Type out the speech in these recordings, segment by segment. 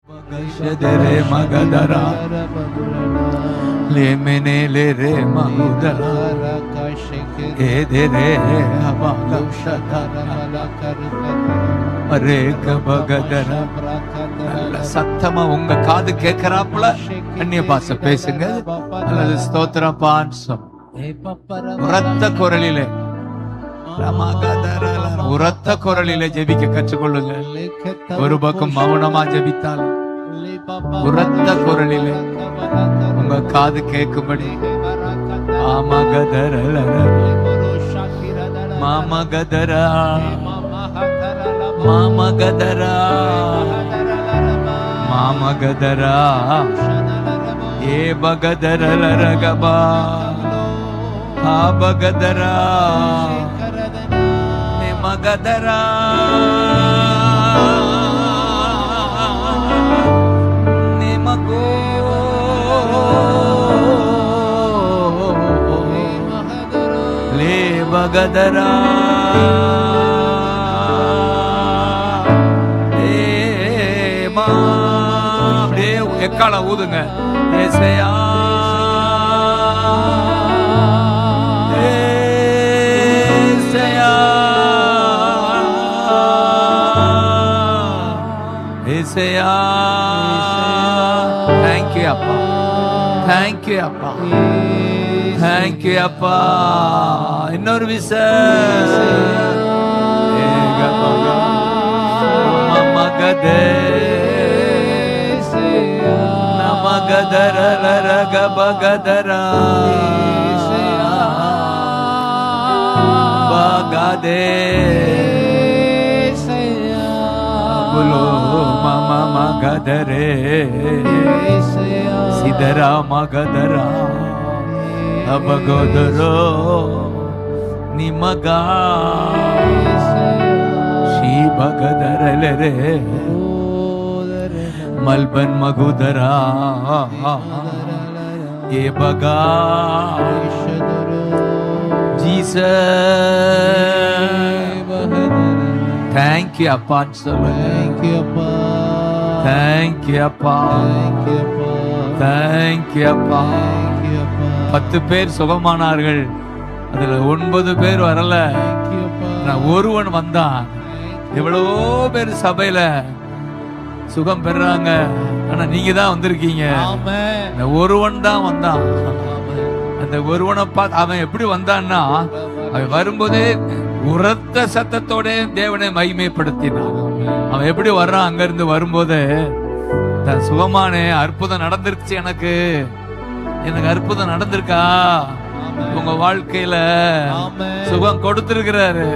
Shadere Magadara Le Menele Re Magudara Edere Abaga Shadara Areka Bagadara சத்தமா உங்க காது கேட்கறாப்புல அந்நிய பாஷை பேசுங்க அல்லது ஸ்தோத்திரம் பான்சம் உரத்த குரலிலே உரத்த குரலிலே ஜெபிக்க கற்றுக்கொள்ளுங்க. ஒரு பக்கம் மௌனமா ஜெபித்தால் உரத்த குரலிலே உங்க காது கேட்கும்படி மாமகதரா மாமகதரா மாமகதரா ஏ பகதரலரகபா ஆபகதரா மகதரா நிமகோ லே பகதரா எக்கால ஊதுங்க. ஏசையா ஏசையா ஏசையா thank you அப்பா, thank you அப்பா, thank you அப்பா. இன்னொரு மகதே நமகதரலரகபகதரா பகதே புலோ மம மகதரே சிதரா மகதரா அபகோதரோ நிமகா ஸ்ரீ பகதரலரே மல்பன் மகுதரா ஏ பகா ஜீசஸ் thank you அப்பா thank you அப்பா thank you அப்பா thank you அப்பா 10 பேர் சுகமானார்கள், அதுல 9 பேர் வரல, ஒருவன் வந்தான். எவ்வளவோ பேர் சபையில சுகம் பெறாங்க, ஆனா நீங்க தான் வந்திருக்கீங்க. அந்த ஒருவன் தான் வந்தான். அந்த ஒருவனை பார்த்து அவன் எப்படி வந்தான்னா, அவன் வரும்போதே உரத்த சத்தத்தோட தேவனை மகிமைப்படுத்தினான். அவன் எப்படி வர்றான், அங்க இருந்து வரும்போது தன் சுகமானே அற்புதம் நடந்துருச்சு, எனக்கு அற்புதம் நடந்திருக்கா, உங்க வாழ்க்கையில சுகம் கொடுத்திருக்கிறாரு,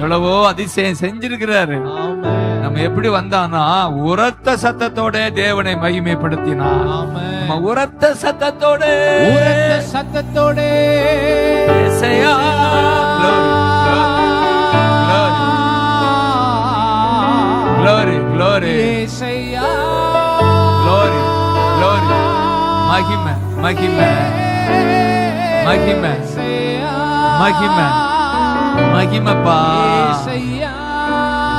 எவ்வளவோ அதிசயம் செஞ்சிருக்கிறாரு. நம்ம எப்படி வந்தானா உரத்த சத்தத்தோட தேவனை மகிமைப்படுத்தினான். உரத்த சத்தத்தோட இசையா glory glory இசையா glory glory மகிமை மகிமை மகிமை மகிமை மகிமைப்பா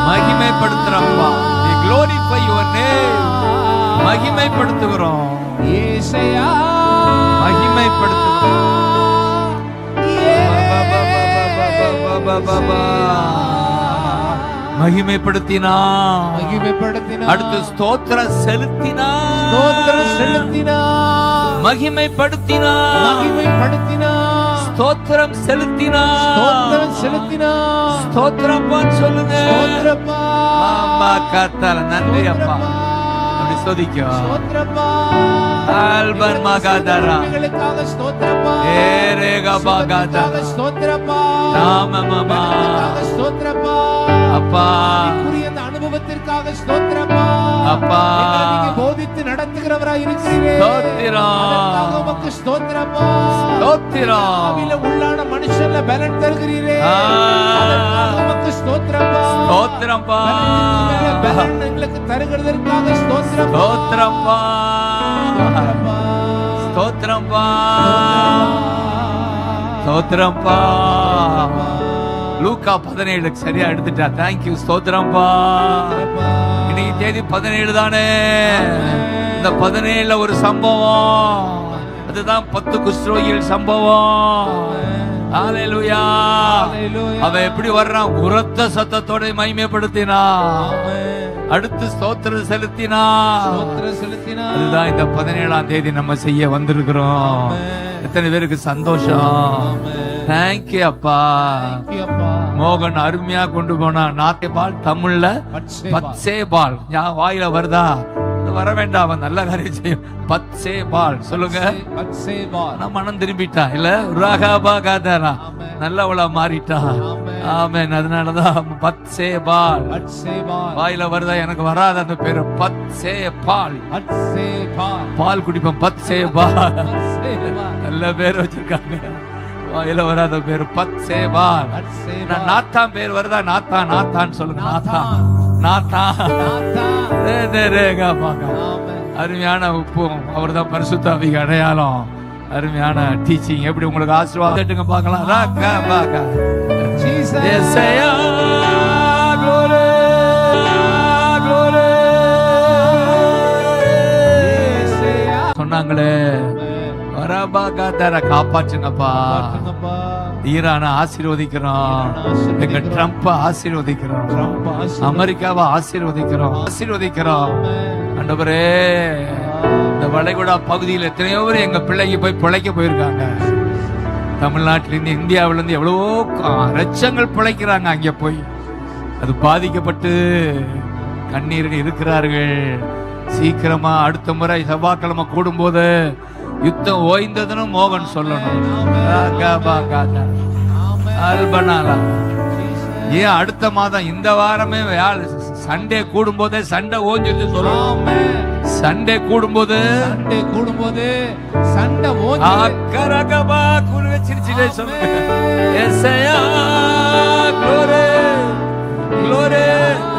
மகிமைப்படுத்துறப்பா. we glorify your name, மகிமைப்படுத்துகிறோம் இயேசுயா, மகிமைப்படுத்துகிறோம். மகிமைப்படுத்தினா அடுத்து ஸ்தோத்திரம் செலுத்தினா மகிமைப்படுத்தினா ஸ்தோத்திரம் செலுத்தினா ஸ்தோத்திரம் சொல்லுங்க. அம்மா கத்தால நன்றி அப்பா, அப்படி சொதிக்கோ ஆல்பன் மகாதரா ஏரேகா பாகாதரா நாமமமா அப்பா அனுபவத்திற்காக ஸ்தோத்திரப்பா அப்பா, போதித்து நடத்துகிறவராய் இருக்கிறீரே, உமக்கு ஸ்தோத்திரப்பா ஸ்தோத்திரம். உள்ளான மனுஷன்ல பலன் தருகிறீரே, உமக்கு ஸ்தோத்திரப்பா ஸ்தோத்திரப்பா. பலன் எங்களுக்கு தருகிறதற்காக ஸ்தோத்திரப்பா ஸ்தோத்திரப்பா ஸ்தோத்திரப்பா ஸ்தோத்திரப்பா. லூக்கா 17 சரியா எடுத்துட்டா. தேங்க்யூ ஸ்தோத்திரம்பா. இன்னைக்கு தேதி 17 தானே. இந்த 17ல ஒரு சம்பவம், அதுதான் 10 குஷ்டரோகிகள் சம்பவம். ஹல்லேலூயா. அவன் எப்படி வர்றான்? உரத்த சத்தத்தோட மகிமைப்படுத்தினா, அடுத்து ஸ்தோத்திரம் செலுத்தினா. அதுதான் இந்த 17ஆம் தேதி நம்ம செய்ய வந்திருக்கிறோம். எத்தனை பேருக்கு சந்தோஷம்? தேங்க்யூ அப்பா. மோகன் அருமையா கொண்டு போனா. நாத்தேபால் தமிழ்ல பத்சேபால் வாயில வருதா? வர வேண்டாம், அவன் நல்ல காரியம் செய்யும். பத்சேபால் சொல்லுங்க. நான் மனம் திரும்பிட்டா இல்ல, ராகாபாகாதரா நல்லவளா மாறிட்டா. ஆமென். அதனாலதான் பத்சேபால் வாயில வருதா. எனக்கு வராத அந்த பேரு பத்சேபால். பால் குடிப்பேன் பத்சேபால். நல்ல பேர் வச்சிருக்காங்க. வாயில வராத பேரு பத்சேபால். நாத்தான் பேர் வருதா? நாத்தான் நாத்தான் சொல்லுங்க. Nathan Nathan. அருமையான உப்பும் அவர் தான் பரிசுத்த ஆவிக்கு அடையாளம். அருமையான டீச்சிங். எப்படி உங்களுக்கு ஆசீர்வாதம் பார்க்கலாம். சொன்னாங்களே, காப்பாற்றுங்கப்பா. ஈரான ஆசீர்வதிக்கிறோம், எங்க ட்ரம்ப் ஆசீர்வதிக்கிறோம், அமெரிக்காவை ஆசீர்வதிக்கிறோம். ஆண்டவரே, இந்த வளைகுடா பகுதியில் எத்தனையோ பேர் எங்க பிள்ளைக்கு போய் பிழைக்க போயிருக்காங்க. தமிழ்நாட்டிலிருந்து இந்தியாவிலிருந்து எவ்வளவோ லட்சங்கள் பிழைக்கிறாங்க அங்க போய். அது பாதிக்கப்பட்டு கண்ணீரில் இருக்கிறார்கள். சீக்கிரமா அடுத்த முறை செவ்வாய்க்கிழமை கூடும்போது யுத்தம் ஓய்ந்ததுன்னு மோகன் சொல்லணும். ஏன் அடுத்த மாதம் இந்த வாரமே சண்டே கூடும்போதே சண்டை ஓஞ்சிட்டு சொல்லணும். சண்டே கூடும்போது சண்டை அக்கரகபா குருவே சிரிச்சிட்டே சொல்லுங்க. எஸ்ஐயா க்ளோரி க்ளோரி.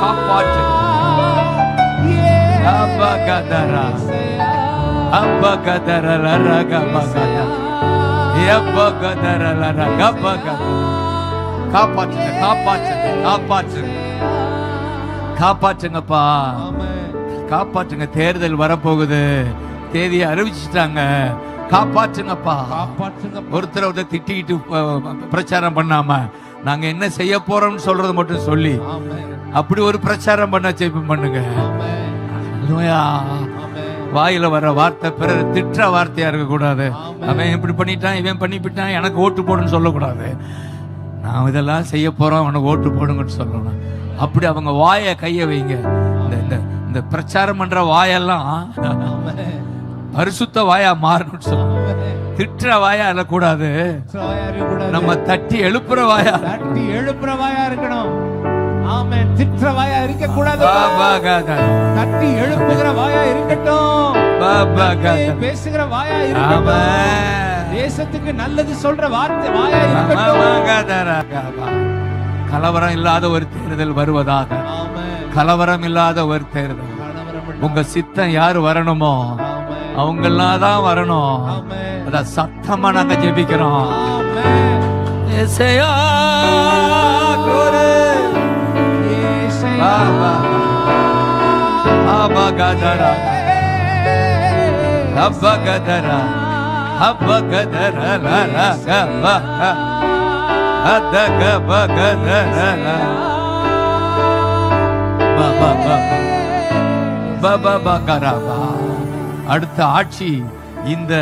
காப்பாற்று. அபகதரா அபகதரா ரகபகதரா யபகதரா ரகபகதரா. காப்பாற்றுங்க காப்பாற்றுங்க காப்பாற்றுங்க காப்பாற்றுங்கப்பா. காப்பாற்றுங்க. தேர்தல் வரப்போகுது, தேதியை அறிவிச்சுட்டாங்க. காப்பாற்றுங்கப்பா. ஒருத்தர் திட்டிக்கிட்டு பிரச்சாரம் பண்ணாம நாங்க என்ன செய்ய போறோம்னு சொல்றது மட்டும் சொல்லி அப்படி ஒரு பிரச்சாரம் பண்ண ஜெபம் பண்ணுங்க. வாயில வர வார்த்தை பிறர் திட்டுற வார்த்தையா இருக்க கூடாது. அவன் இப்படி பண்ணிட்டான், இவன் பண்ணிவிட்டான், எனக்கு ஓட்டு போடுன்னு சொல்லக்கூடாது. நான் இதெல்லாம் செய்ய போறோம், அவனுக்கு ஓட்டு போடுங்கன்னு சொல்லணும். அப்படி அவங்க வாய கைய வைங்க. இந்த பிரச்சாரம் பண்ற வாயெல்லாம் பரிசுத்த வாயா மாறணும் சொல்லுங்க. திட்டுற வாயா கூடாது, நம்ம தட்டி எழுப்புற வாயா இருக்கணும். ஆமென். திட்டுற வாயா இருக்க கூடாது. தட்டி எழுப்புகிற வாயா இருக்கட்டும். பேசுகிற வாயா இருக்கட்டும். தேசத்துக்கு நல்லது சொல்ற வார்த்தை வாயா இருக்கட்டும். கலவரம் இல்லாத ஒரு தேர்தல் வருவதாக. கலவரம் இல்லாத ஒரு தேர்தல். உங்க சித்தம் யாரு வரணுமோ அவங்கெல்லாம் தான் வரணும். அத சத்தமா நாங்க ஜெபிக்கிறோம். அபகதரா அபகதரா அபகதரா லரகபா அதகபகதரா பபபகரபா. அடுத்த ஆட்சி இந்த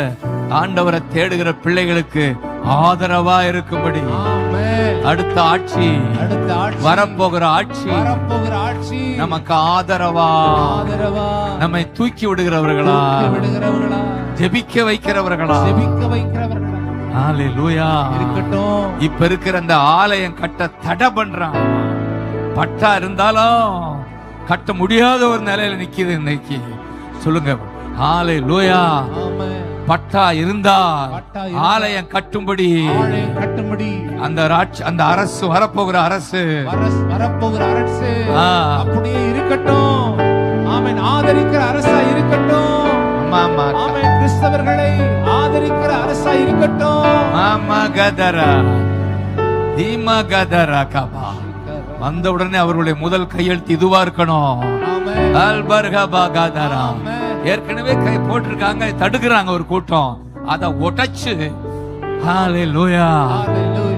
ஆண்டவரை தேடுகிற பிள்ளைகளுக்கு ஆதரவா இருக்கும்படி அடுத்த ஆட்சி வரப்போகிற ஆட்சி நமக்கு ஆதரவா, நம்மை தூக்கி விடுகிறவர்களா, ஜெபிக்க வைக்கிறவர்களா. ஹல்லேலூயா. இப்ப இருக்கிற அந்த ஆலயம் கட்ட தடை பண்றான். பட்டா இருந்தாலும் கட்ட முடியாத ஒரு நிலையில நிக்குது இன்னைக்கு. சொல்லுங்க ஹல்லேலூயா. பட்டா இருந்தா ஆலயம் கட்டும்படி அந்த அரசு வரப்போகிற அரசு அப்படியே இருக்கட்டும். ஆமென். ஆதரிக்கிற அரசா இருக்கட்டும். ஆமென். கிறிஸ்தவர்களை ஆதரிக்கிற அரசா இருக்கட்டும். ஆமகதரா தீமகதரா கபா. வந்த உடனே அவர்களுடைய முதல் கையெழுத்து இதுவா இருக்கணும். அல்பர்கபாகதரா. ஏற்கனவே கை போட்டிருக்காங்க, தடுக்கிறாங்க ஒரு கூட்டம். அத உடைச்சு ஹalleluya,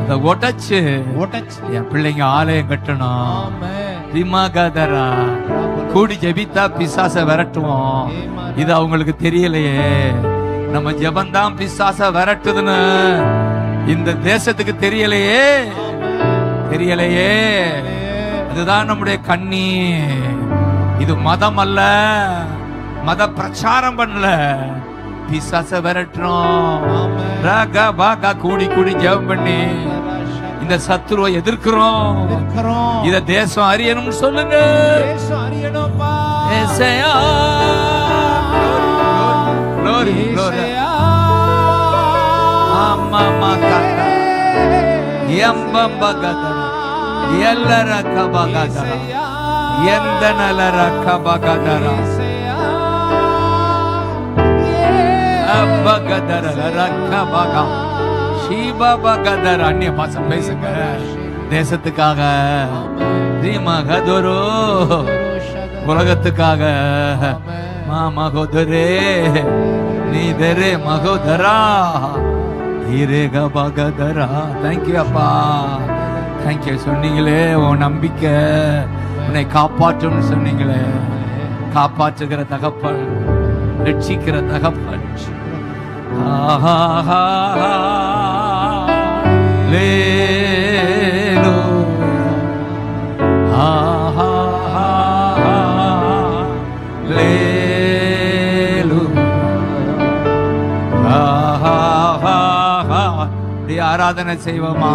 அத உடைச்சு என் பிள்ளைங்க ஆலயம் கட்டணும். திமாகதரா கூடி ஜெபித்தா பிசாச விரட்டுவோம். இது அவங்களுக்கு தெரியலையே. நம்ம ஜெபந்தான் பிசாச விரட்டுதுன்னு இந்த தேசத்துக்கு தெரியலையே. அதுதான் நம்முடைய கண்ணி. இது மதம் அல்ல, மத பிரச்சாரம் பண்ணல, பிசாச விரட்டுறோம். கூடி கூடி ஜெபம் பண்ணி இந்த சத்துருவை எதிர்க்கிறோம். இத தேசம் அறியணும்னு சொல்லுங்க. ஏசாயா glory glory அம்மா கட்ட எம்பம்பகதர எல்லரகபகதர எந்தனலரகபகதர அபகதர ரகபக ஷீபபகதர. அந்நிய பாஷை பேசுங்க தேசத்துக்காக. தீமகதரோ உலகத்துக்காக. மகோதரே நீதரே மகோதரா ஹீரேக பகதரா. தேங்க்யூ அப்பா, தேங்க்யூ. சொன்னீங்களே உன் நம்பிக்கை உன்னை காப்பாற்றும் சொன்னீங்களே. காப்பாற்றுகிற தகப்பன், ரட்சிக்கிற தகப்பன். ஆராதனை செய்வோமா?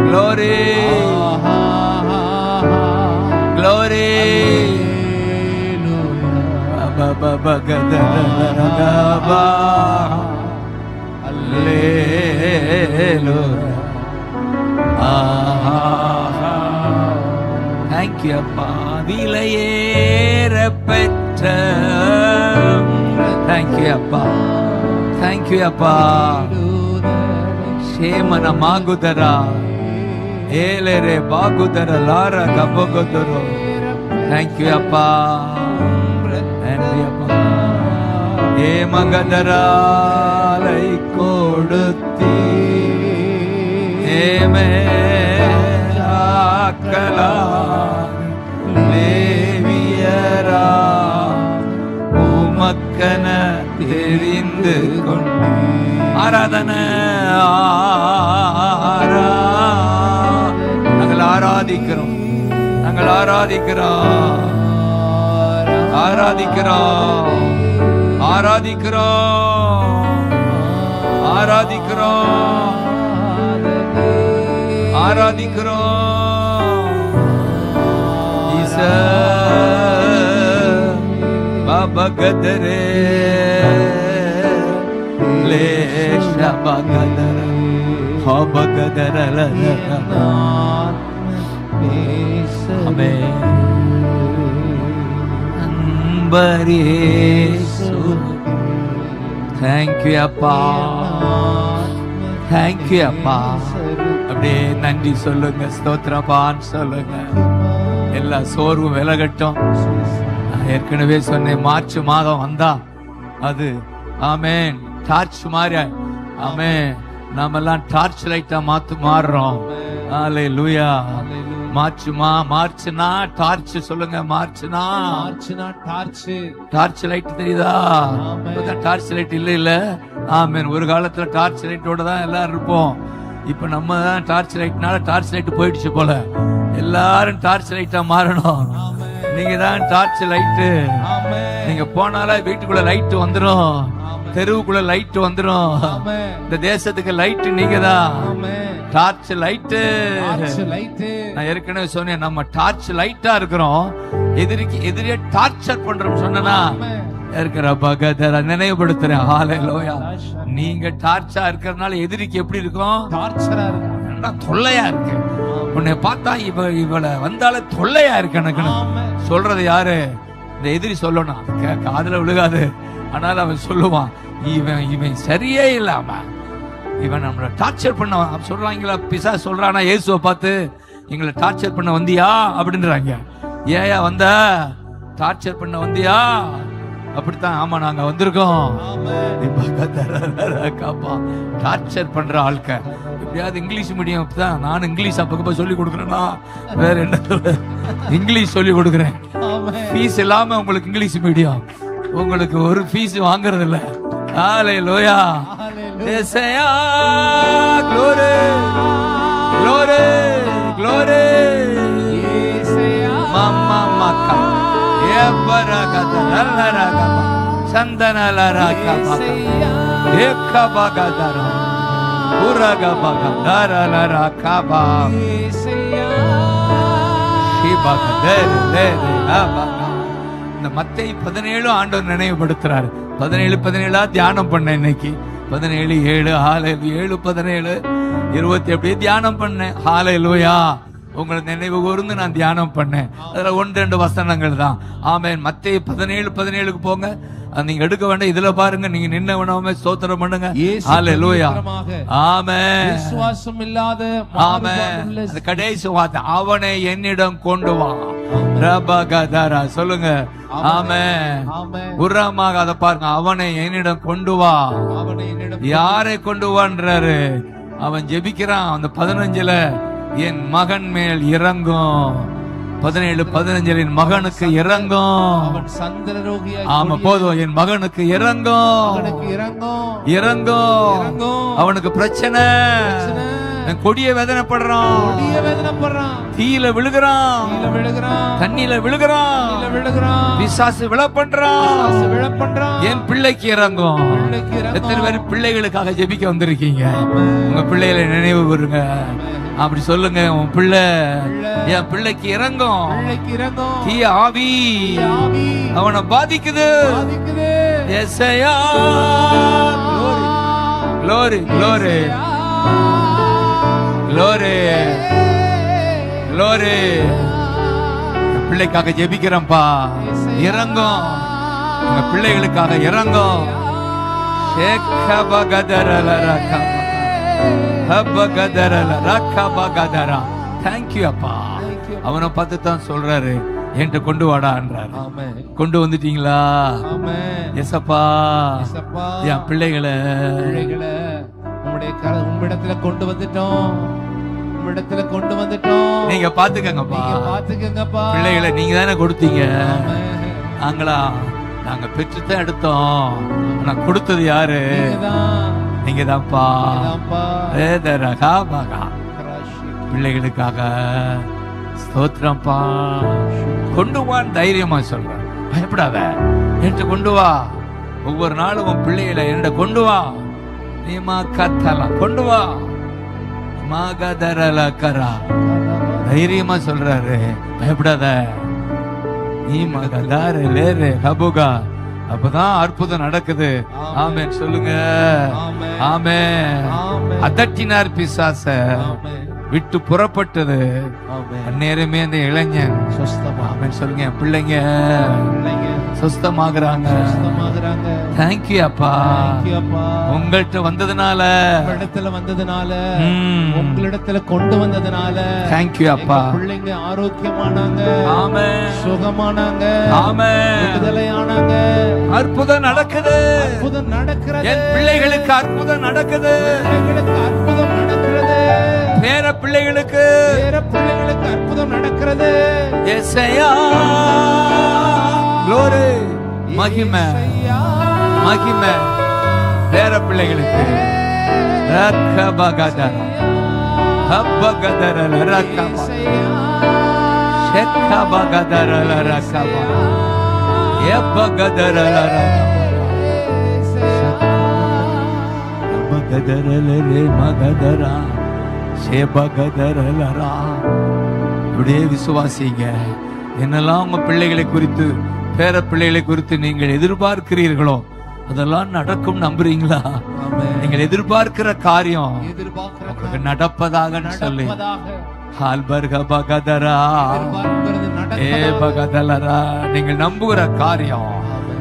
Glory, glory, Thank you, அப்பா. விலையேற பெற்ற Thank you, அப்பா. Thank you, அப்பா. சேமன மாகுதரா ஏலரே பாகுதர லார கபகுதரோ. Thank you, அப்பா. நன்றி அப்பா. ஏ மகதராலை கொடுத்தி ஏமேலாக்கலா லேவியரா உமக்கன தெரிந்து கொண்டு ஆராதனை நாங்கள் ஆராதிக்கிறோம், நாங்கள் ஆராதிக்கிறோம், ஆராதிக்கிறோம், ஆராதிக்கிறோம், ஆராதிக்கிறோம், ஆராதிக்கிறோம். ஈச பபகதரே லேஷபகதர ஹபகதர ஆமென். அன்பரேசு Thank you, அப்பா. Thank you, அப்பா. அப்படியே நன்றி சொல்லுங்க, ஸ்தோத்திரப்பான்னு சொல்லுங்க. எல்லா சோர்வும் விலகட்டும். நான் ஏற்கனவே சொன்னேன், மார்ச் மாதம் வந்தா அது ஆமென் டார்ச் மாதிரி. ஆமென், நாமெல்லாம் டார்ச் லைட்டா மாறுறோம். ஹalleluya. மார்ச்னா டார்ச் சொல்லுங்க. மார்ச்னா டார்ச் லைட் தெரியுதா? டார்ச் லைட் இல்ல. ஆமென். ஒரு காலத்துல டார்ச் லைட்டோட தான் எல்லாரும் இருப்போம். இப்ப நம்ம தான் டார்ச் லைட்னால டார்ச் லைட் போயிடுச்சு போல. எல்லாரும் டார்ச் லைட்டா மாறணும். நீங்க தான் டார்ச் லைட்டு. நீங்க போனால வீட்டுக்குள்ள லைட் வந்துடும், தெருவுக்குள்ள லைட் வந்துடும். இந்த தேசத்துக்கு லைட் நீங்க தான். Torch light. நான் ஏற்கனவே சொன்னேன், நம்ம டார்ச் லைட்டா இருக்கிறோம். எதிரியே டார்ச்சர் பண்றோம் சொன்னா இருக்கிற பகதர நினைவுபடுத்துறேன். ஹalleluya. நீங்க டார்ச்சா இருக்கிறதுனால எதிரிக்கு எப்படி இருக்கும்? டார்ச்சரா இருக்கு, தொல்லையா இருக்கு. உன்னை பார்த்தா இவளை வந்தாலே தொல்லையா இருக்கு எனக்கு சொல்றது யாரு? இந்த எதிரி சொல்லணும், காதுல விழுகாது. ஆனால் அவன் சொல்லுவான், இவன் சரியே இல்லாம இவன் நம்மளை டார்ச்சர் பண்ண சொல்றாங்களா. பிசா சொல்றானா இயேசுவை பார்த்து, எங்களை டார்ச்சர் பண்ண வந்தியா அப்படின்றாங்க. ஏயா வந்த? டார்ச்சர் பண்ண வந்தியா? அப்படித்தான். ஆமா, நாங்க வந்திருக்கோம். டார்ச்சர் பண்ற ஆட்க எப்படியாவது இங்கிலீஷ் மீடியம் தான். நான் இங்கிலீஷ் அப்பப்ப சொல்லி கொடுக்குறேன்னா வேற என்ன, இங்கிலீஷ் சொல்லி கொடுக்குறேன். ஃபீஸ் இல்லாம உங்களுக்கு இங்கிலீஷ் மீடியம், உங்களுக்கு ஒரு ஃபீஸ் வாங்குறது இல்ல. ஹalleluya, ஏசையா, glory, glory, glory, ஏசையா, மம்மா மக்கா, ஏபரகதரலரகபா, சந்தனலரகபா, ஏகபகதர, உரகபகதரலரகபா, ஏசையா, ஷிபகதரலரகபா. இந்த மத்தேயு 17 ஆண்டவர் நினைவுபடுத்துறாரு. 17 தியானம் பண்ண இன்னைக்கு 17:7 7 17 20 அப்படியே தியானம் பண்ணேன். ஹalleluya, உங்களை நினைவு கூர்ந்து நான் தியானம் பண்ணேன். அதுல 1-2 வசனங்கள் தான். ஆமென். மத்தேயு 17:17க்கு போங்க. நீங்க எடுக்க வேண்டாம், இதுல பாருங்க. நீங்க நின்ன வேணாமே ஸ்தோத்திரம் பண்ணுங்க. ஹalleluya, ஆமென். விசுவாசம் இல்லாத, ஆமென். அந்த கடைசி வார்த்தை, அவனை என்னிடம் கொண்டு வா. ரபகதரா சொல்லுங்க. ஆமென். உரமாக அதை பாருங்க. அவனை என்னிடம் கொண்டு வா. யாரை கொண்டு வான்றாரு? அவன் ஜெபிக்கிறான். அந்த 15ல என் மகன் மேல் இறங்கும். 17:15 என் மகனுக்கு இறங்கும். ஆமா, போதும். என் மகனுக்கு இறங்கும், இறங்கும். அவனுக்கு பிரச்சனை, கொடிய வேதனைப்படுறான், தீயில விழுகிறான், தண்ணியில விழுகிறான், பிசாசு விழ பண்றான். என் பிள்ளைக்கு இறங்கும். எத்தனை பேர் பிள்ளைகளுக்காக ஜெபிக்க வந்திருக்கீங்க? உங்க பிள்ளைகளை நினைவு கூறுங்க. அப்படி சொல்லுங்க, உன் பிள்ளை, என் பிள்ளைக்கு இறங்கும். தீய ஆவி அவனை பாதிக்குது. ஏசையா, glory, glory, glory, glory. பிள்ளைக்காக ஜெபிக்கிறேன்ப்பா, இறங்கும். உங்க பிள்ளைகளுக்காக இறங்கும். தேங்க்யூ அப்பா. அவனை பார்த்து தான் சொல்றாரு, என்கிட்ட கொண்டு வாடான்றாரு. கொண்டு வந்துட்டீங்களா? எசப்பா, என் பிள்ளைகளை உம்மிடத்துல கொண்டு வந்துட்டோம், உம்மிடத்துல கொண்டு வந்துட்டோம். நீங்க பாத்துக்கங்கப்பா, பாத்துக்கங்கப்பா. பிள்ளைகளை நீங்க தானே கொடுத்தீங்க. நாங்களா? நாங்க பெற்றுத்தான் எடுத்தோம். நான் கொடுத்தது யாரு? நீங்க தான்ப்பா. பிள்ளைகளுக்காக ஸ்தோத்திரம்ப்பா. கொண்டு வான்னு தைரியமா சொல்றேன். பயப்படாத, என்கிட்ட கொண்டு வா. ஒவ்வொரு நாளும் உன் பிள்ளைகளை என்னிட கொண்டு வா. நீமா கத்தலாம், கொண்டு வா. மகதரல கரா, தைரியமா சொல்றாரு. பயப்படாத. நீ மகதார லேரே கபுகா. அப்பதான் அற்புதம் நடக்குது. ஆமென் சொல்லுங்க. ஆமென். அதட்டினார் பிசாச, விட்டு புறப்பட்டது. அந்நேரமே அந்த இளைஞன் ஆமென் சொல்லுங்க. என் பிள்ளைங்க சுஸ்தமாகறாங்க. தேங்க்யூ அப்பா. உங்கள்கிட்ட வந்ததுனால, உங்களிடத்துல கொண்டு வந்ததுனால தேங்க்யூ அப்பா. பிள்ளைங்க ஆரோக்கியமானாங்க, ஆமென், சுகமானாங்க, ஆமென், விடுதலையானாங்க. அற்புதம் நடக்குது. அற்புதம் நடக்கிறது. என் பிள்ளைகளுக்கு அற்புதம் நடக்குது. அற்புதம் நடக்கிறது. பேர பிள்ளைகளுக்கு அற்புதம் நடக்கிறது. ஏசையா, glory, மகிமை, மகிமை. பேர பிள்ளைகளுக்கு ரக்கபகதர, ஹப்பகதர ரக்கப, ஷெக்கபகதர ரக்கப, எப்பகதர ரக்கப, மகதரா, சேபகதரலரா. அப்படியே விசுவாசிங்க. என்னெல்லாம் உங்க பிள்ளைகளை குறித்து, பேர பிள்ளைகளை குறித்து நீங்கள் எதிர்பார்க்கிறீர்களோ அதெல்லாம் நடக்கும். நம்புறீங்களா? நீங்கள் எதிர்பார்க்கிற காரியம் உங்களுக்கு நடப்பதாக சொல்லி ஹால்பர்க பகதரா எதிர்பார்க்கிறது ஏ நடக்கும். பகதலரா. நீங்கள் நம்புகிற காரியம்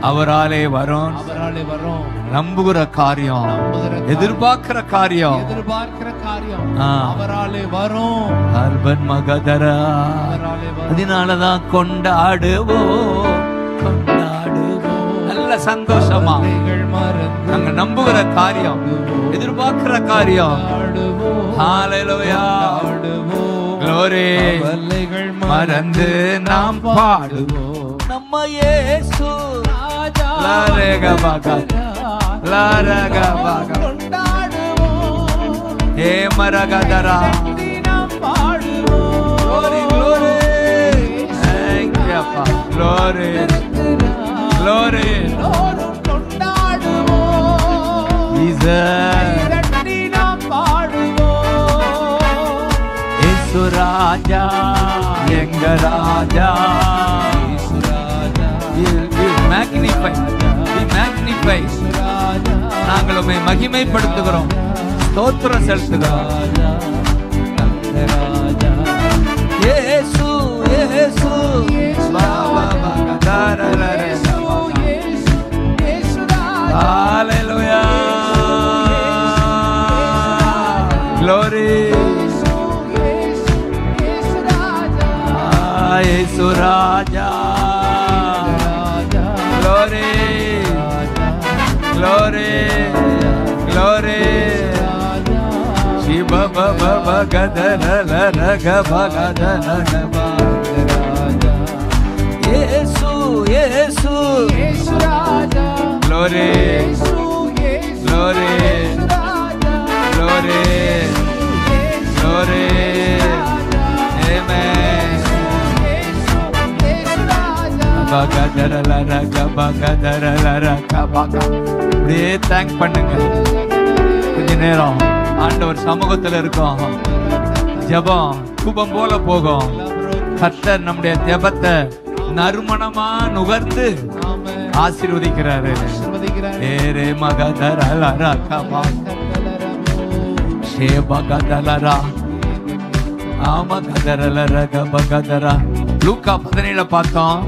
அவராலே வரும். அவராலே வரும். நம்புகிற காரியம், நம்புகிற எதிர்பார்க்கிற காரியம் எதிர்பார்க்கிற காரியம் ஆ. அவராலே வரும். ஹால்பர் மகதரா. அவராலே வரும். அதனாலதான் கொண்டாடுவோம், கொண்டாடுவோம் நல்ல சந்தோஷமா. வல்லைகள் மறந்து நாங்க நம்புகிற காரியம், எதிர்பார்க்கிற காரியம். ஆடுவோம். ஹalleluya, ஆடுவோம். glory. வல்லைகள் மறந்து நாம் பாடுவோம் நம்ம இயேசு. ராஜா லாரக பகா, லாரக பகா, கொண்டாடுவோம். ஏ மரகதரா. கட்டி நாம் பாடுவோம். Glory, glory. Thank you, அப்பா. Glory, glory. எல்லோரும் கொண்டாடுவோம். Jesus. கட்டி நாம் பாடுவோம். இயேசு ராஜா, எங்க ராஜா. இயேசு ராஜா, We magnify, we magnify. ராஜா, நாங்கள் உம்மை மகிமைப்படுத்துகிறோம், ஸ்தோத்திரம் செலுத்துகிறோம். ராஜா, ராஜா. இயேசு, இயேசு. பா, பா, பா, கதாரரர. Hallelujah. Glory. இயேசு ராஜா. Glory, glory, glory. Shiva baba bagadara raga bagadara gaba. Yesu, Yesu. Glory, glory, glory, glory. Amen. பகதரல ரக பகதரல ரக பகா. அப்படியே தேங்க் பண்ணுங்க கொஞ்ச நேரம். ஆண்டவர் சமூகத்துல இருக்கோம். ஜெபம் தூபம் போல போகும். கர்த்தர் நம்முடைய ஜெபத்தை நறுமணமா நுகர்ந்து ஆசீர்வதிக்கிறாரு. ஏரே மகதரல ரக பகா. ஷே பகதலரா. ஆமா கதரல ரக பகதரா. லூக்கா 17 பார்த்தோம்,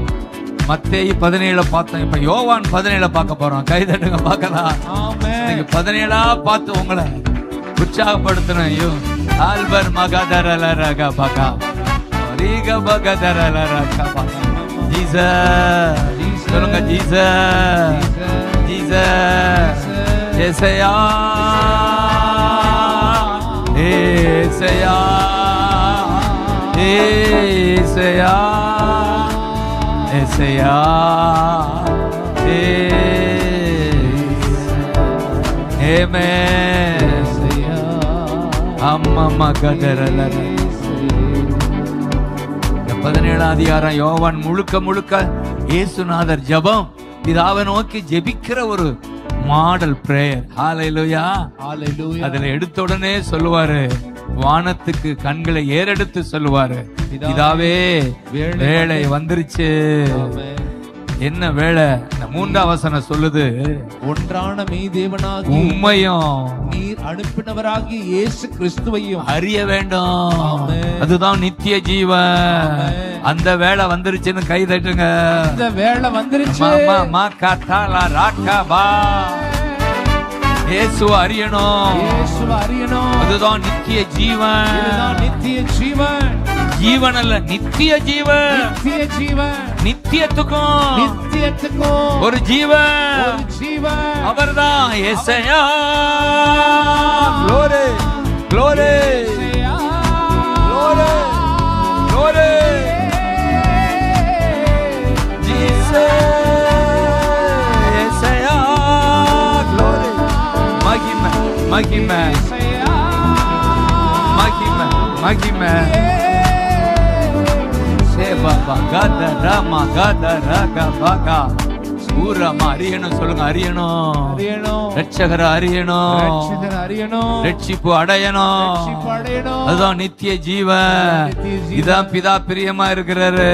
மத்தேயு 17 பார்த்தோம். இப்ப யோவான் 17 பார்க்க போறோம். கைதட்டுங்க பார்க்கலாம். நீங்க 17 பார்த்து உங்களை உற்சாகப்படுத்தணும். ஐயோ ஆல்பர் மகதரல ரக பகா, ரீக பகதரல ரக பகா. ஜீசஸ் சொல்லுங்க, ஜீசஸ், ஜீசஸ். ஏசையா, ஏசையா, ஏசையா, ஏசையா, ஆமென். அம்மம்மா கதறல. 17 அதிகாரம் யோவான் முழுக்க முழுக்க இயேசுநாதர் ஜெபம், பிதாவை நோக்கி ஜெபிக்கிற ஒரு மாடல் பிரேயர். ஹalleluya. அதுல எடுத்த உடனே சொல்லுவாரு, வானத்துக்கு கண்களை ஏறெடுத்து சொல்லுவாரு, பிதாவே வேளை வந்துருச்சு. என்ன வேளை? 3ஆம் வசனம் சொல்லுது, ஒன்றான மெய் தேவனாகி உம்மையும் நீர் அனுப்பினவராகிய இயேசு கிறிஸ்துவையும் அறிய வேண்டும். ஆமென். அதுதான் நித்திய ஜீவன். ஆமென். அந்த வேளை வந்துருச்சுன்னு கை தட்டுங்க. இந்த வேளை வந்துருச்சு. மாமா மா காட்டாலா ராக்கபா. இயேசுவை அறியணும். இயேசுவை அறியணும். அதுதான் நித்திய ஜீவன். இதுதான் நித்திய ஜீவன். ஜீவன் அல்ல, நித்திய ஜீவன். நித்திய ஜீவன். நித்தியத்துக்கும் நித்தியத்துக்கும் ஒரு ஜீவன். ஒரு ஜீவன். அவர்தான் ஏசாயா. glory, glory, glory, glory. Jesus, ஏசாயா. glory. மகிமை, மகிமை, மகிமை, மகிமை. Sheba bagada rama gada raga baga. ஊரமா அறியணும், சொல்லுங்க அறியணும், அறியணும், ரட்சகரை அறியணும், ரட்சகரை அறியணும், ரட்சிப்பு அடையணும், ரட்சிப்பு அடையணும். அதுதான் நித்திய ஜீவன். இதான் பிதா பிரியமா இருக்கிறாரு.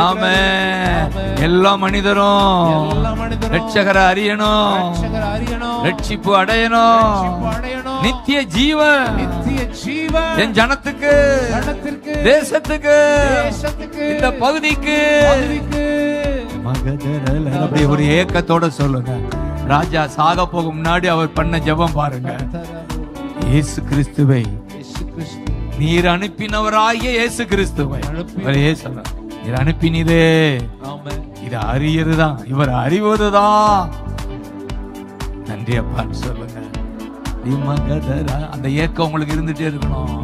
ஆமென். எல்லா மனிதரும் ரட்சகரை அறியணும், ரட்சகரை அறியணும், ரட்சிப்பு அடையணும், ரட்சிப்பு அடையணும். நித்திய ஜீவன், நித்திய ஜீவன் என் ஜனத்துக்கு, ஜனத்திற்கு, தேசத்துக்கு, தேசத்துக்கு, இந்த பகுதிக்கு. பகுதிக்கு. அப்படி ஒரு ஏக்கத்தோட சொல்லுங்க. ராஜா சாக போகும் முன்னாடி அவர் பண்ண ஜெபம் பாருங்க. இயேசு கிறிஸ்துவை, இயேசு கிறிஸ்து, நீர் அனுப்பினவராகிய இயேசு கிறிஸ்துவை நீர் அனுப்பினீரே. ஆமென். இது அறியறதுதான், இவர் அறிவதுதான். நன்றி அப்பான்னு சொல்லுங்க. அந்த ஏக்கம் உங்களுக்கு இருந்துட்டே இருக்கணும்.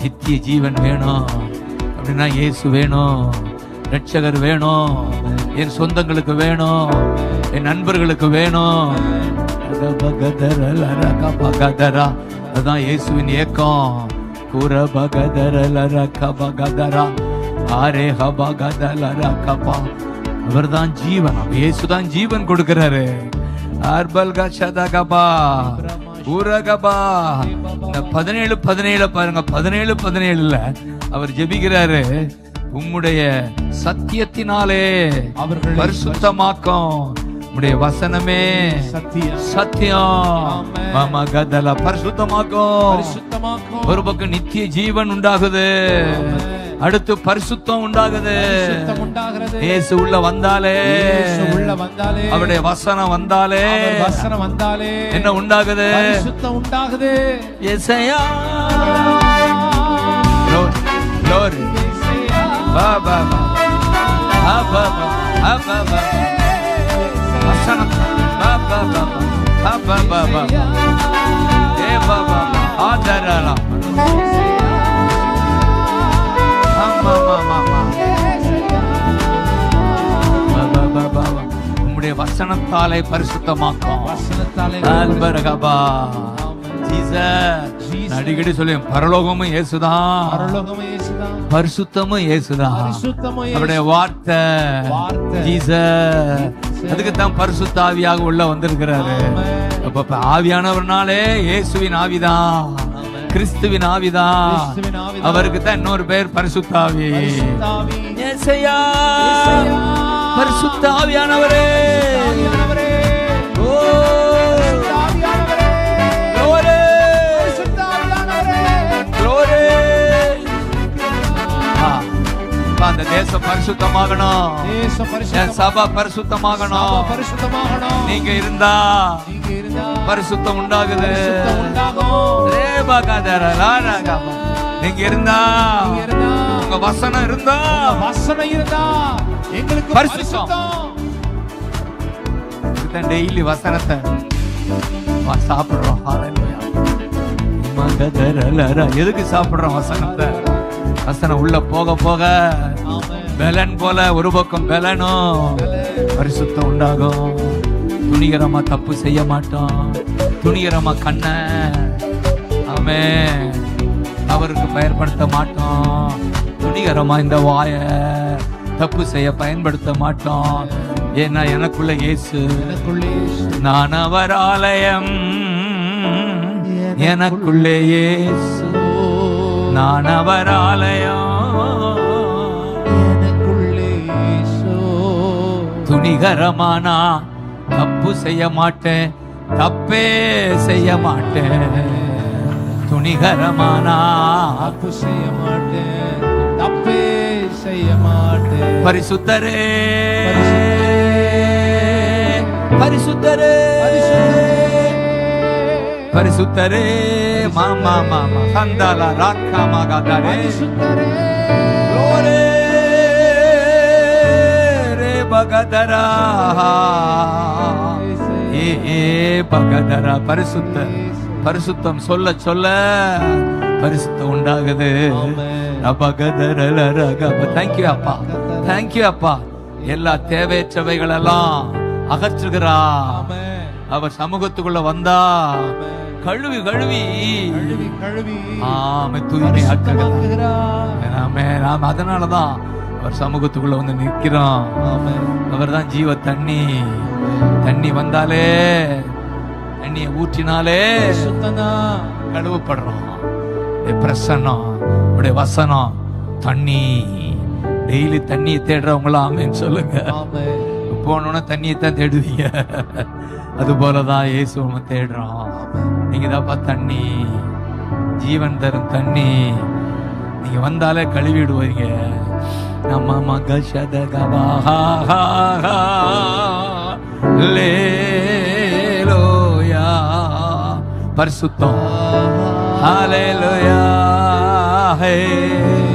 நித்திய ஜீவன் வேணும் அப்படின்னா இயேசு வேணும், ரட்சகர் வேணும், என் சொந்தங்களுக்கு வேணும், என் நண்பர்களுக்கு வேணும். அதுதான் இயேசுவின் ஏக்கம். அவர்தான் ஜீவன், இயேசுதான் ஜீவன் கொடுக்கிறாரு. 17 பாருங்க. 17 அவர் ஜெபிக்கிறாரு, உம்முடைய சத்தியத்தினாலே அவர்கள் பரிசுத்தமாக்கும், உம்முடைய வசனமே சத்தியம். பரிசுத்தமாக்கும். ஒரு பக்கம் நித்திய ஜீவன் உண்டாகுது, அடுத்து பரிசுத்தம் உண்டாகுது. இயேசு உள்ள வந்தாலே, அவருடைய வசனம் வந்தாலே, என்ன உண்டாகுது? பரிசுத்தம் உண்டாகுது. இயேசையா glory baba baba baba வசனம் baba baba baba ஏ baba ஆதரலா உம்முடைய வசனத்தாலே பரிசுத்தமாக்கும். அடிக்கடி சொல்லி பரலோகமும் இயேசுதான், பரிசுத்தமும் இயேசுதான். அவருடைய வார்த்தை ஜீசஸ், அதுக்கு தான் பரிசுத்த ஆவியாக உள்ள வந்திருக்கிறாரு. அப்ப ஆவியானவர்னாலே இயேசுவின் ஆவிதான், கிறிஸ்துவின் ஆவிதான். அவருக்கு தான் இன்னொரு பேர் பரிசுத்த ஆவி. பரிசுத்த ஆவியானவரே, அந்த தேசம் பரிசுத்தமாகணும், சபை பரிசுத்தமாகணும். நீங்க இருந்தா பரிசுத்தம் உண்டாகுது. நீங்க இருந்தா, உங்க வசனம் இருந்தா, எங்களுக்கு பரிசுத்தம். டெய்லி வசனத்தை சாப்பிடுறோம். எதுக்கு சாப்பிடுறோம் வசனத்தை? வசனம் உள்ள போக போக பலன் போல, ஒரு பக்கம் பலனும் பரிசுத்தம் உண்டாகும். துணிகரமா தப்பு செய்ய மாட்டோம், துணிகரமா கண்ண ஆமென் அவருக்கு பயன்படுத்த மாட்டோம், துணிகரமா இந்த வாய தப்பு செய்ய பயன்படுத்த மாட்டோம். ஏன்னா எனக்குள்ள இயேசு, நான் அவர் ஆலயம், எனக்குள்ளே இயேசு, நான் அவர் ஆலயம், எனக்குள்ளே இயேசு. துணிகரமானா தப்பு செய்ய மாட்டேன், தப்பே செய்ய மாட்டேன். துணிகரமானா தப்பு செய்ய மாட்டேன், தப்பே செய்ய மாட்டேன். பரிசுத்தரே, பரிசுத்தரே, பரிசுத்தரே, மாமா மாமா சந்தால ராக்கா மகாதரே, glory ரே பகதரா, ஏ பகதரா. பரிசுத்தர், பரிசுத்தம் சொல்ல சொல்ல பரிசுத்தம் உண்டாகுது. தேங்க்யூ அப்பா, தேங்க்யூ அப்பா. எல்லா தேவையற்றவைகள் எல்லாம் அகற்றுகிறா. அவர் சமூகத்துக்குள்ள வந்தா கழுவி கழுவி கழுவி தூய்மை ஆக்குகிறார். அதனாலதான் அவர் சமூகத்துக்குள்ள வந்து நிற்கிறோம். அவர் தான் ஜீவ தண்ணி. தண்ணி வந்தாலே, தண்ணியை ஊற்றினாலே கழுவப்படுறோம். பிரசன்னம், உடைய வசனம், தண்ணி. டெய்லி தண்ணியை தேடுறவங்களா ஆமென் சொல்லுங்க. போனோன்னா தண்ணியை தான் தேடுவீங்க. அது போலதான் இயேசுவை தேடுறோம். நீங்க தான்ப்பா தண்ணி, ஜீவன் தரும் தண்ணி. நீங்க வந்தாலே கழுவிடுவீங்க. நம்ம ஹல்லேலூயா, பரிசுத்தம். ஹல்லேலூயா, ஹல்லேலூயா.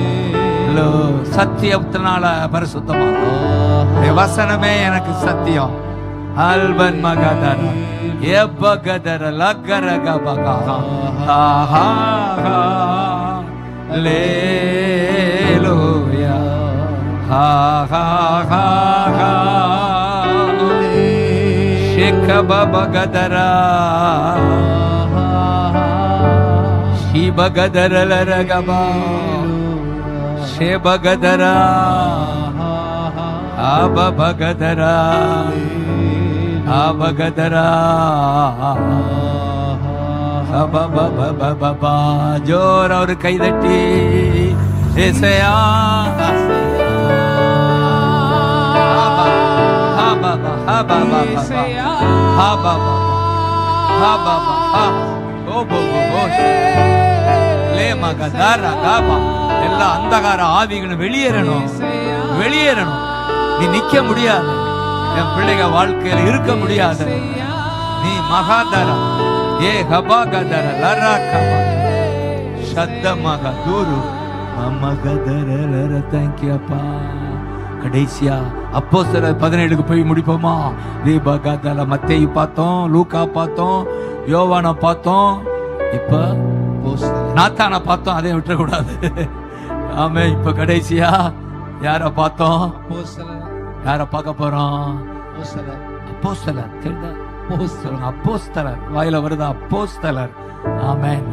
சத்தியத்தினால பரிசுத்தமா, வசனமே எனக்கு சத்தியம். அல்பன் மகதர ஏபகதர லகரகபகா ஹல்லேலூயா, ஷேகபகதரா ஷிபகதர லரகபா ஷேபகதரா ஆபபகதரா ஆபகதரா அபபபபபா. ஜோர் ஒரு கைதட்டி ஏசையா எல்லா அந்தகார ஆவிகளும் வெளியேறணும், வெளியேறணும். நீ நிக்க முடியாது, என் பிள்ளைங்க வாழ்க்கையில இருக்க முடியாது. நீ மகாதரா ஏ ஹபாகதர லராகபா சத்தமாக தூரு மமகதர லர. தேங்க்யூ அப்பா. கடைசியா அப்போஸ்தலர் 17 போய் முடிப்போமா? தீபகதல மத்தேயு பார்த்தோம், லூக்கா பார்த்தோம், யோவானை பார்த்தோம், இப்ப நாத்தானை பார்த்தோம். அதை விட்டுறக்கூடாது. ஆமே. இப்ப கடைசியா யார பார்த்தோம்? யார பார்க்க போறோம்? அப்போஸ்தலர். அப்போஸ்தலர் வாயில வருதா? அப்போஸ்தலர். ஆமென்.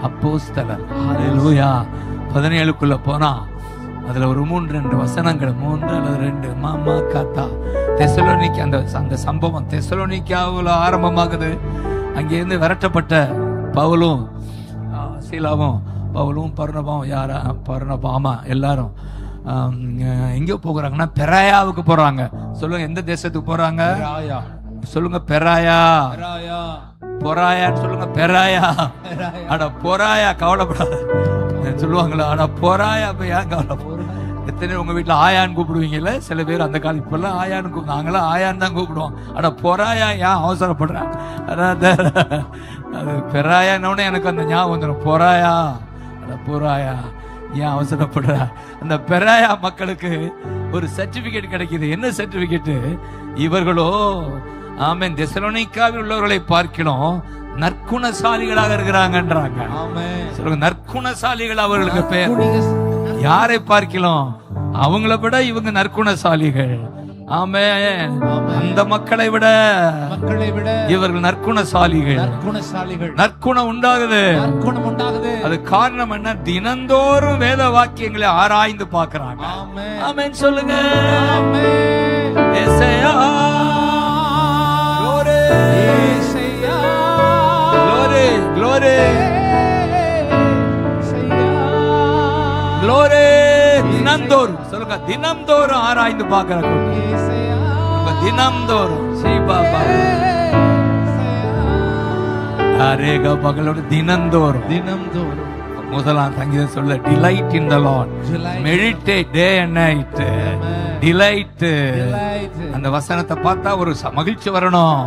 அப்போஸ்தலர். ஹல்லேலூயா. 17க்குள்ள போனா அதுல ஒரு 3-2 வசனங்கள், 3 அல்லது 2 மாமா காத்தா தெசலோனிக்கா. அந்த சம்பவம் தெசலோனிக்காவுல ஆரம்பமாகுது. அங்கிருந்து விரட்டப்பட்ட பவுலும் சீலாவும், பவுலும் பர்னபாவும், யாரா பர்னபாமா எல்லாரும் எங்க போகிறாங்கன்னா பெராயாவுக்கு போறாங்க. சொல்லுங்க, எந்த தேசத்துக்கு போறாங்க? சொல்லுங்க, பெராயா. பொறாயான்னு சொல்லுங்க, பெராயா. அட பொறாயா, கவலைப்படாத சொல்லுவாங்களா? அட பொறாயா. இப்ப ஏன் கவலைப்பட? எத்தனை உங்க வீட்டுல ஆயான்னு கூப்பிடுவீங்கல்ல? சில பேர் அந்த காலம் இப்பெல்லாம் ஆயான்னு கூப்பிடுவோம். நாங்களாம் ஆயான்னு தான் கூப்பிடுவோம். அட பொறாயா ஏன் அவசரப்படுறேன்? அது பெராயானோட எனக்கு அந்த ஞாபகம் வந்துடும். பொறாயா, அட பொறாயா ஏன் அவசரப்படுற? அந்த பெராயா மக்களுக்கு ஒரு சர்டிபிகேட் கிடைக்குது. என்ன சர்டிபிகேட்? இவர்களோ ஆமென் தெசலோனிக்காவில் உள்ளவர்களை பார்க்கிறோம் நற்குணசாலிகளாக இருக்கிறாங்கன்றாங்க. சொல்லுங்க, நற்குணசாலிகள் அவர்களுக்கு பேர். யாரை பார்க்கலாம்? அவங்கள விட இவங்க நற்குணசாலிகள். ஆமென். அந்த மக்களை விட இவர்கள் நற்குணசாலிகள். நற்குணம் உண்டாகுது. அது காரணம் என்ன? தினந்தோறும் வேத வாக்கியங்களை ஆராய்ந்து பார்க்கிறாங்க. ஆமென் சொல்லுங்க. ஏசாயா, glory, glory. தினந்தோறும் சொல்லுங்க, தினந்தோறும் ஆராய்ந்து பார்க்கிறாங்க. தினந்தோறும் தினந்தோறும் முதலாம் சங்கீதம் சொல்ல, delight in the Lord, meditate day and night. Delight. அந்த வசனத்தை பார்த்தா ஒரு மகிழ்ச்சி வரணும்.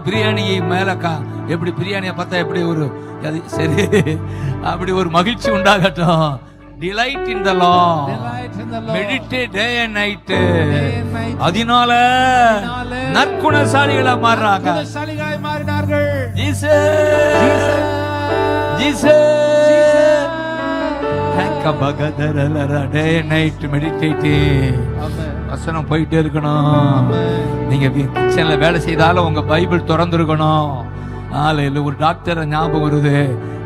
பிரியாணி மேல எப்படி பிரியாணியை பார்த்தா எப்படி ஒரு சரி அப்படி ஒரு மகிழ்ச்சி உண்டாகட்டும். Delight in the Lord, meditate day and night. அதனால நற்குணசாலிகளா மாறுறாங்க. வசனம் போயிட்டே இருக்கணும். நீங்க கிச்சன்ல வேலை செய்தாலும் உங்க பைபிள் திறந்து இருக்கணும். ஒரு டாக்டர் ஞாபகம் வருது.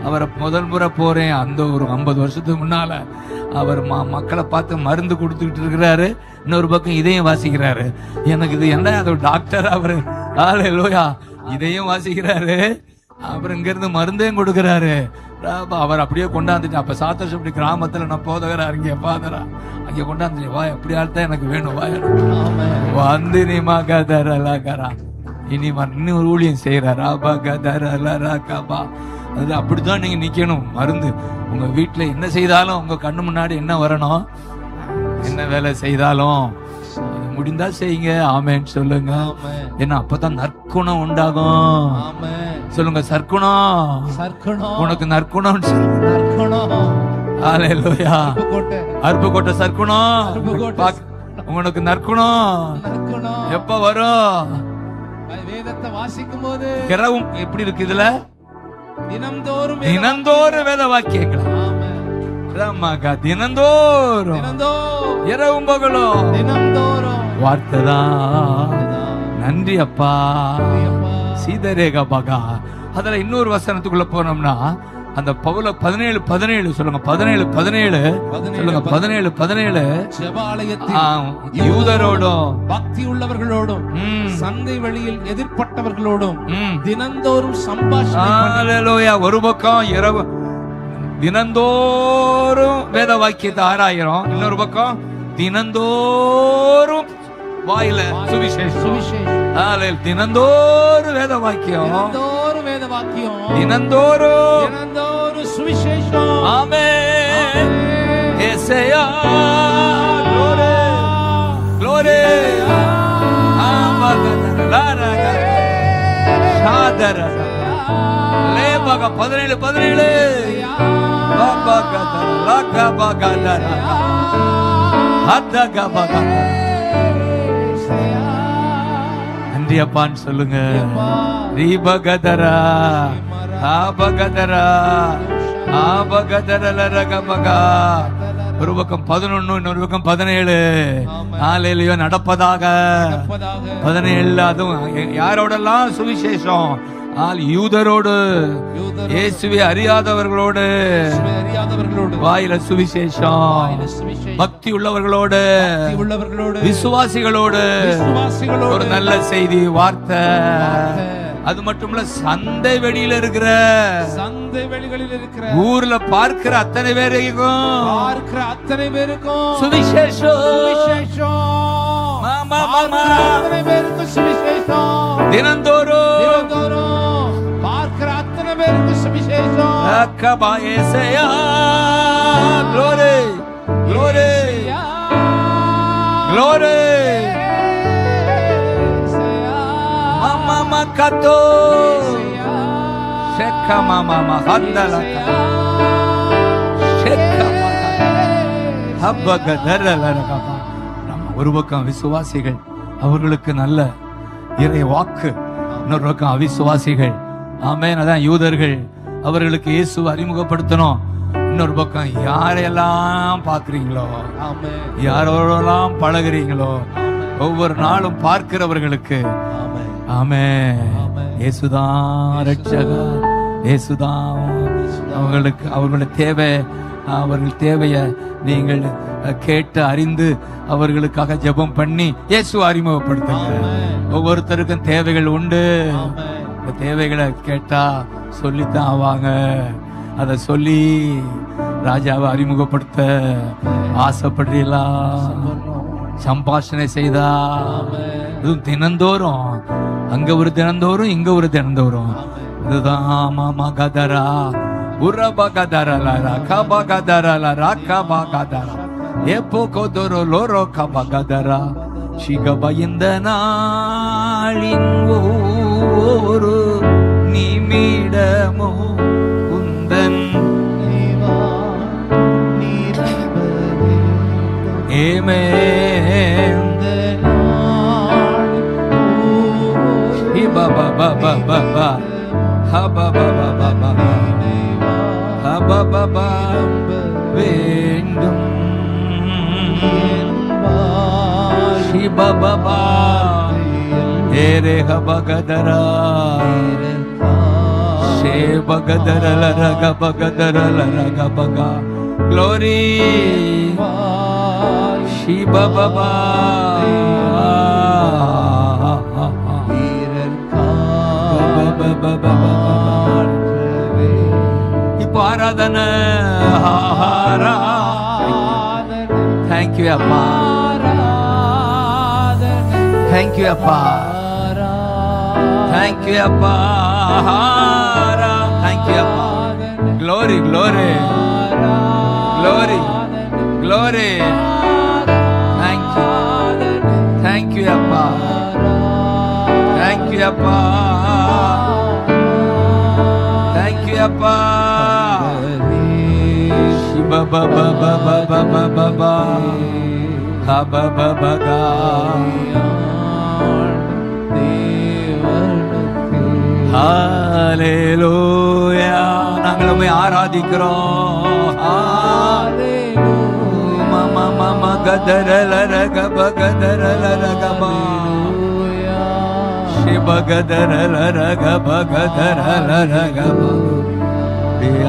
அவரை முதல் முறை போறேன். அந்த ஒரு 50 வருஷத்துக்கு முன்னால அவர் மக்களை பார்த்து மருந்து கொடுத்துக்கிட்டு இருக்கிறாரு. இன்னொரு பக்கம் இதையும் வாசிக்கிறாரு. எனக்கு இது என்ன, அது டாக்டர் அவரு. ஹல்லேலூயா. இதையும் வாசிக்கிறாரு, அப்புறம் இங்க இருந்து மருந்தையும் கொடுக்கிறாரு. அவர் அப்படியே கொண்டாந்துட்டு, அப்ப சாத்தோஷப்படி கிராமத்துல நான் போதகரா இங்க பாதரா அங்க கொண்டாந்து, வா எப்படி ஆள்தான் எனக்கு வேணும், வா வந்து நீ மகதரலகரா இனி இன்னும் ஒரு ஊழியம் செய்யறாரா பகதரலகபா. அது அப்படித்தான் நீங்க நிக்கணும். மருந்து உங்க வீட்டுல என்ன செய்தாலும் உங்க கண்ணு முன்னாடி என்ன வரணும், என்ன வேலை செய்தாலும் முடிந்தா செய்யுங்க. ஆமென் சொல்லுங்க. ஏன்னா அப்பதான் நற்குணம் உண்டாகும். சொல்லுங்க, சற்குணம். உனக்கு நற்குணம். ஹல்லேலூயா. அருப்புக்கோட்டை சற்குணம். உனக்கு நற்குணம் எப்ப வரும்? வேதத்தை வாசிக்கும் போது இரவும் எப்படி இருக்கு இதுல? தினந்தோறும் வேத வாக்கியங்கள். தினந்தோறும் இரவும் பகலும் தினந்தோறும் வார்த்தைதான். நன்றி அப்பா. சீதரேகா பகா. அதுல இன்னொரு வசனத்துக்குள்ள போனோம்னா அந்த பவுல 17:17 சொல்லுங்க. 17:17 சொல்லுங்க. 17:17 ஜெபாலயத்தில் யூதரோடும் பக்தி உள்ளவர்களோடும் சந்தை வெளியில் எதிர்ப்பட்டவர்களோடும் தினந்தோறும் சம்பாஷணை. ஹல்லேலூயா. ஒரு பக்கம் இரவு தினந்தோறும் வேத வாக்கியத்தை ஆராயிரம், இன்னொரு பக்கம் தினந்தோறும் வாயில சுவிசேஷம். தினந்தோறும் வேத வாக்கியம், தினந்தோறும் சுவிசேஷம். ஆமென். ஏசையா glory glory. சாதர லேபக 17:17 பாபகதர லகபகதர ஹதகபகதர. நன்றி அப்பான்னு சொல்லுங்க. ரீபகதரா ஆபகதரா ஆபகதரல ரகபகா. ஒரு பக்கம் 11, இன்னொரு பக்கம் 17. ஹல்லேலூயா. நடப்பதாக 17. அதுவும் யாரோடெல்லாம் சுவிசேஷம்? யூதரோடு, இயேசுவை அறியாதவர்களோடு, வாயில சுவிசேஷம், பக்தி உள்ளவர்களோடு, விசுவாசிகளோடு ஒரு நல்ல செய்தி வார்த்தை. அது மட்டும் இல்ல, சந்தை வெளியில இருக்கிற ஊர்ல பார்க்கிற அத்தனை பேருக்கும் சுவிசேஷம். தினந்தோறும் பார்க்கிற அத்தனை பேருக்கு சுவிசேஷம். glory glory glory. mama kato sheka mama handala sheka habbagadara. ஒரு பக்கம் விசுவாசிகள், அவர்களுக்கு நல்ல இறை வாக்கு. இன்னொரு பக்கம் அவிசுவாசிகள். ஆமென். அதான் யூதர்கள், அவர்களுக்கு இயேசுவை அறிமுகப்படுத்தணும். இன்னொரு பக்கம் யாரையெல்லாம் பார்க்கிறீங்களோ, யாரோடெல்லாம் பழகுறீங்களோ, ஒவ்வொரு நாளும் பார்க்கிறவர்களுக்கு ஆமென் இயேசுதான் ரட்சகர், இயேசுதான் அவர்களுக்கு அவர்களுடைய தேவை. அவர்கள் தேவையை நீங்கள் கேட்டு அறிந்து அவர்களுக்காக ஜெபம் பண்ணி இயேசு அறிமுகப்படுத்துங்க. ஒவ்வொருத்தருக்கும் தேவைகள் உண்டு. இந்த தேவைகளை கேட்டா சொல்லித்தான் ஆவாங்க. அதை சொல்லி ராஜாவை அறிமுகப்படுத்த ஆசைப்படுறீங்களா? சம்பாஷணை செய்தா இதுவும் தினந்தோறும், அங்க ஒரு தினந்தோறும், இங்க ஒரு தினந்தோறும். இதுதான் மாமா கதரா உரபகதரல ரகபகதரல ரகபகதர எப்போகோதரோ லோரோ கபகதரா சிகபைந்த நாளின் ஒரு நிமிடமோ உந்தன் ஏமே வேண்டும் சிபபபா ஏரே ஹபகதரா ஷே Glory. Shiba Baba. இப்போ ஆராதனை. Thank you அப்பா. Thank you அப்பா. Thank you அப்பா. Thank you அப்பா. Glory, glory, glory, glory. Thank you. Thank you அப்பா. Thank you அப்பா. Thank you அப்பா. Shiba Baba Baba Baba Baba. Kaba Baba Ga. Hallelujah. நாங்கள் உம்மை ஆராதிக்கிறோம். Mama mama gadarala gaba gadarala gaba. Shiba gadarala gaba gadarala gaba.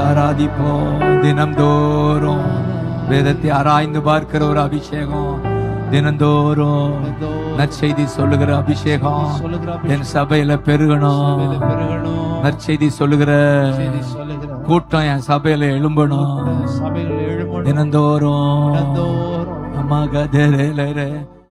ஆராதிப்போம் தினம்தோறும். வேதத்தை ஆராய்ந்து பார்க்கிற ஒரு அபிஷேகம், தினந்தோறும் நற்செய்தி சொல்லுகிற அபிஷேகம் என் சபையில பெருகணும். நற்செய்தி சொல்லுகிற கூட்டம் என் சபையில எழும்பணும். தினந்தோறும்.